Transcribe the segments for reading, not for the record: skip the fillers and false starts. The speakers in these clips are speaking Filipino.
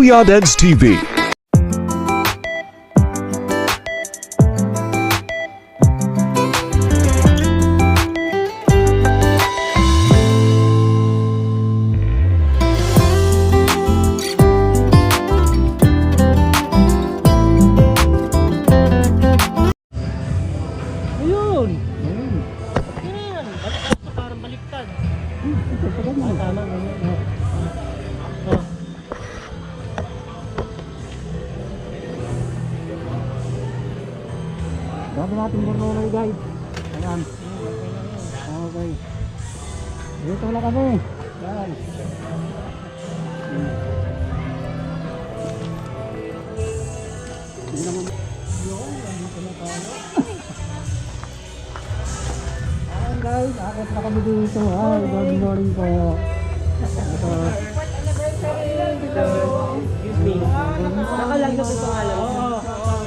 Kuya Deds TV. Ayun! Yan! Parang baliktad. Tama, ganyan. Oh. Dami natin burnoy guys. Ayan. Okay. Dito na kami. Yan. Hindi naman. Yun, nandito na tayo. Ayan guys, akit na kami dito. Hi, good morning po. Ito. Excuse me. Nakalag na po pangalan. Oo,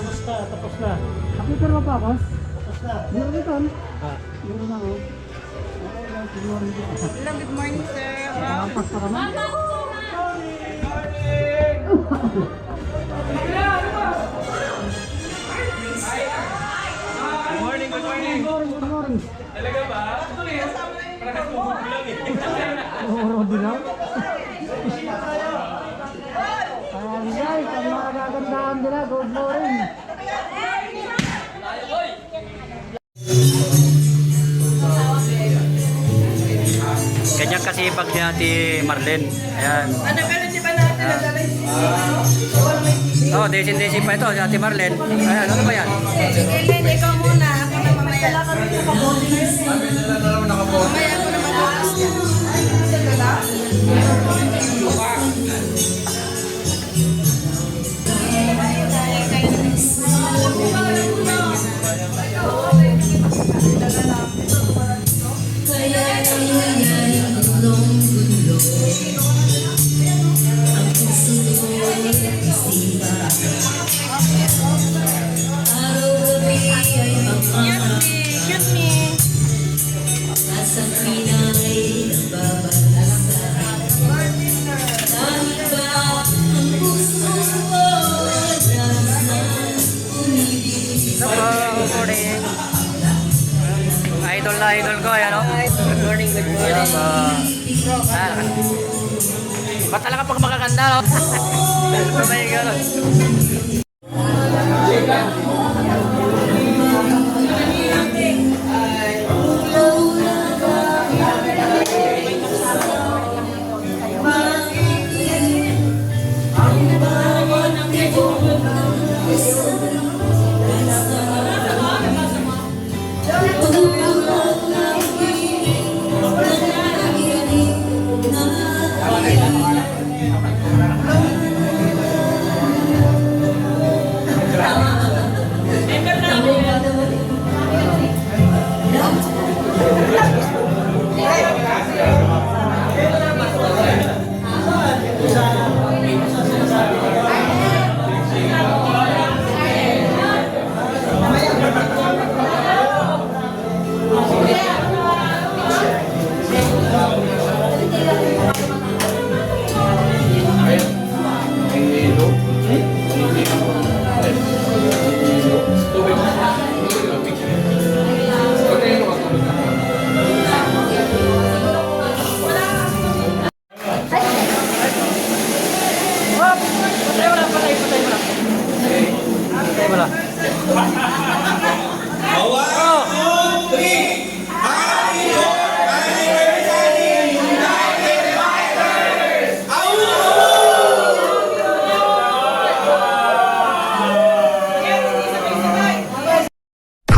basta, tapos na. Nakita mo pa ako? Tapos na. Meron ito. Ah. Meron na ako. Okay guys, good morning po. Hello, good morning, sir. Wow. Pasta ka na? Good morning, good morning. Good morning. Talaga ba? Parang bubog lang eh. Oo, dilaw. Ayan guys, ang mga kagandahan nila, good morning. Ganyan kasi pag ni Ate Marlene. Ayan. Ano, pero di ba natin nadalay Oh, desin-desin pa ito, si Ate Marlene. Ayan, ano ba yan? Ellen, ikaw muna. Ako na mamaya. Mamaya ako na mag-focus yan. Excuse me. Good morning. Idol na idol ko, ayan o. Good morning, good morning. Ba't talaga pag makakanda, no? Oh my God.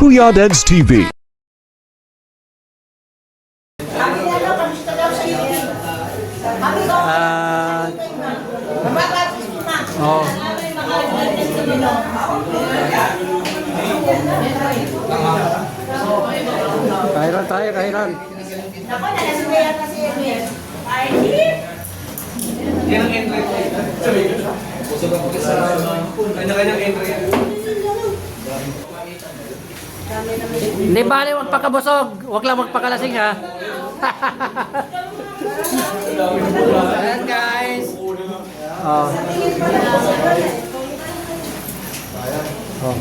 Kuya Deds TV. Oh. Kailan tayo, kailan? Ako na, nasubayan kasi yung yan. Yan ang entry. Sabi ko. Busog ako sa kanya-kanyang entry. Hindi bali, wag pakabusog. Wag lang magpakalasing, ha? Ayan guys. Oh. Oh.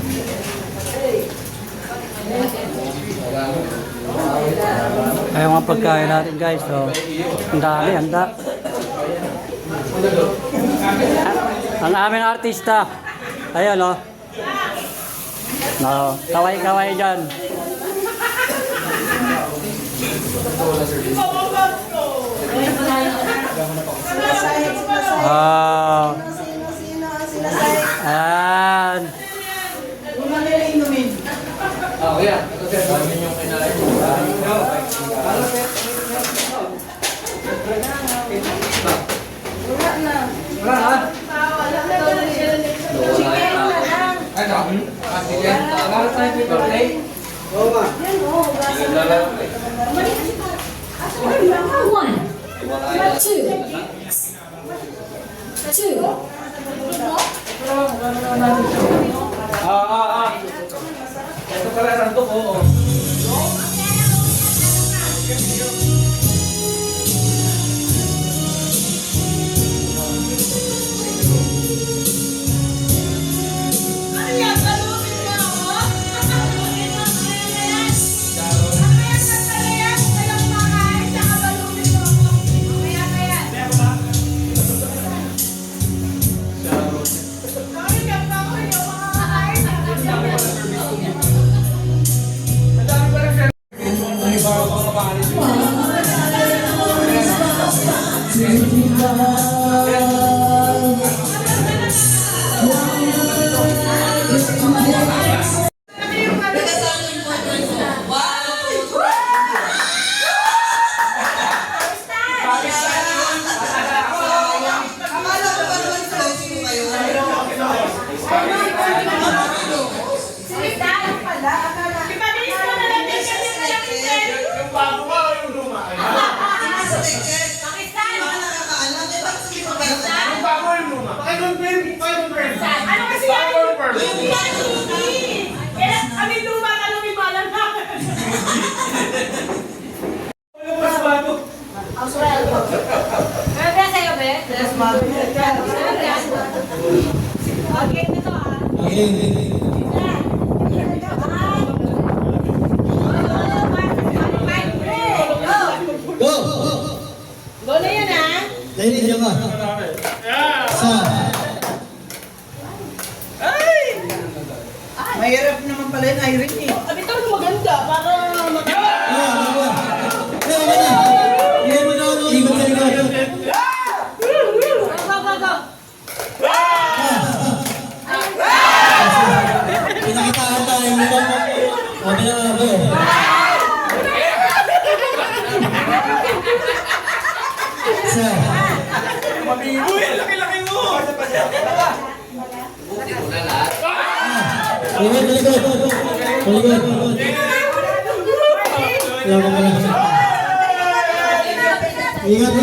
Ayaw nga pagkain natin guys. So, ang dami, handa. Ang aming artista. Ayan o. No, kaway-kaway dyan. Ah. Ayan. Oh, yeah. Ito sir, yun yung kinain. Ito pala santo ko. Ano kasi yan? Kami luma ka lang imalan na. Kaya sa'yo, be? Okay, ito ah. Go na yun ah. Dahil niyo ba? Sa. Mahirap naman pala yung Irene eh. Sabi talaga maganda, para maganda. Iyan mo na ako. Iwan ka rin ako. Go. Pinakitaan tayo mo ba? Sabi na ako. Sa. Uy, laki-laki mo! Buti mo na lahat. Paligod. Wala ka pala. Ingat.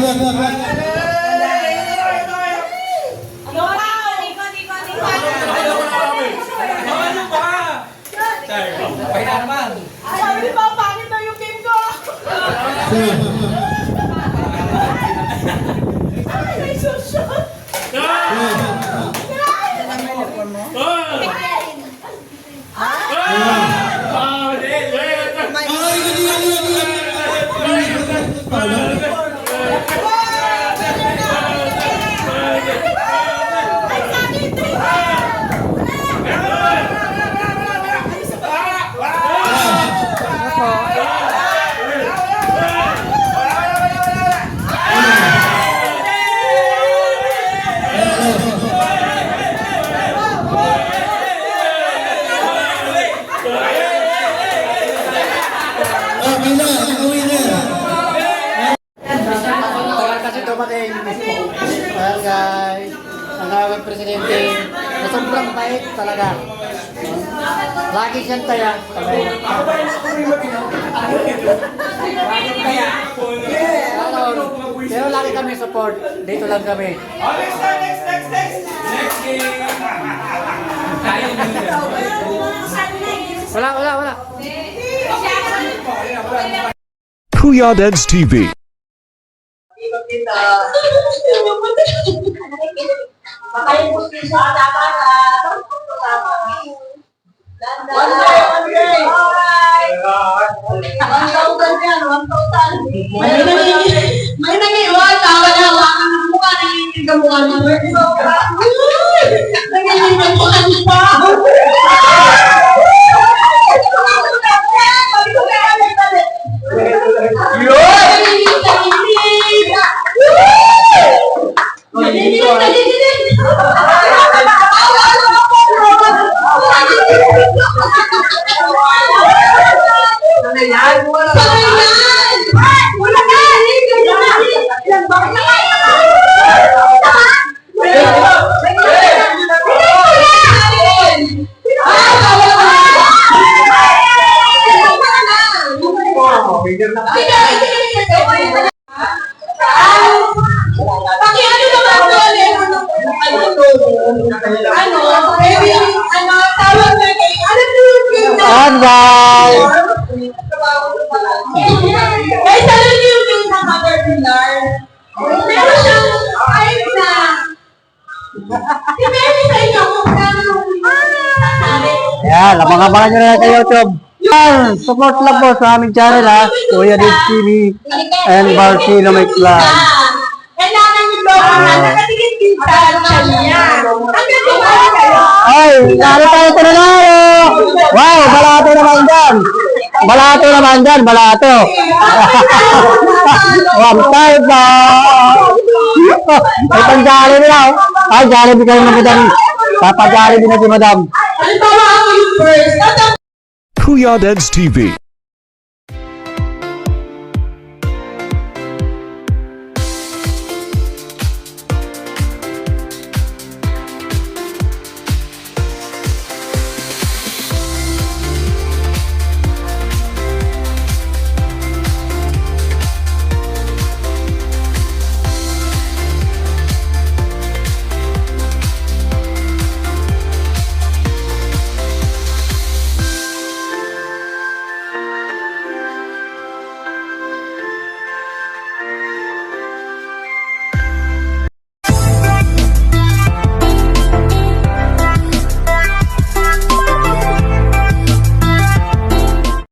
Pahinga naman. Sabi ni Pao, pangit na yung game ko. Ay, so shot. Ayan guys, ang aming presidente na sobrang bait talaga. Lagi siyang taya. Pero lagi kami support. Dito lang kami. Next game. Wala. Kuya Dance TV. kita. Makalimutin siya sa bata. One day. Alright. 1,000 yan, 1,000. May nangiwan, tawa na hawakan ng mukha, nanginig ang mukha ng nanginig ang mukha ng tao. Bye! Guys, alam niyo yung sa Mother Pilar? Meron siyang ayun na. Depende sa inyo kung kano Yan, abangan nyo na lang sa YouTube. Yan, support lang po sa aming channel ha. Kuya Dave TV and Barcino Mix Vlog. kailangan nyo daw nakatingin din sa kanya. Hanggang kumara kayo. Ay, lalo tayo ito na lalo! Wow, balato naman dyan! Balato naman dyan, balato! One time na! May pang-jolly nila oh! Ay, jolly kayo na madam! Papa-jolly din na si madam! Halimbawa ako yung first. Kuya Dance TV.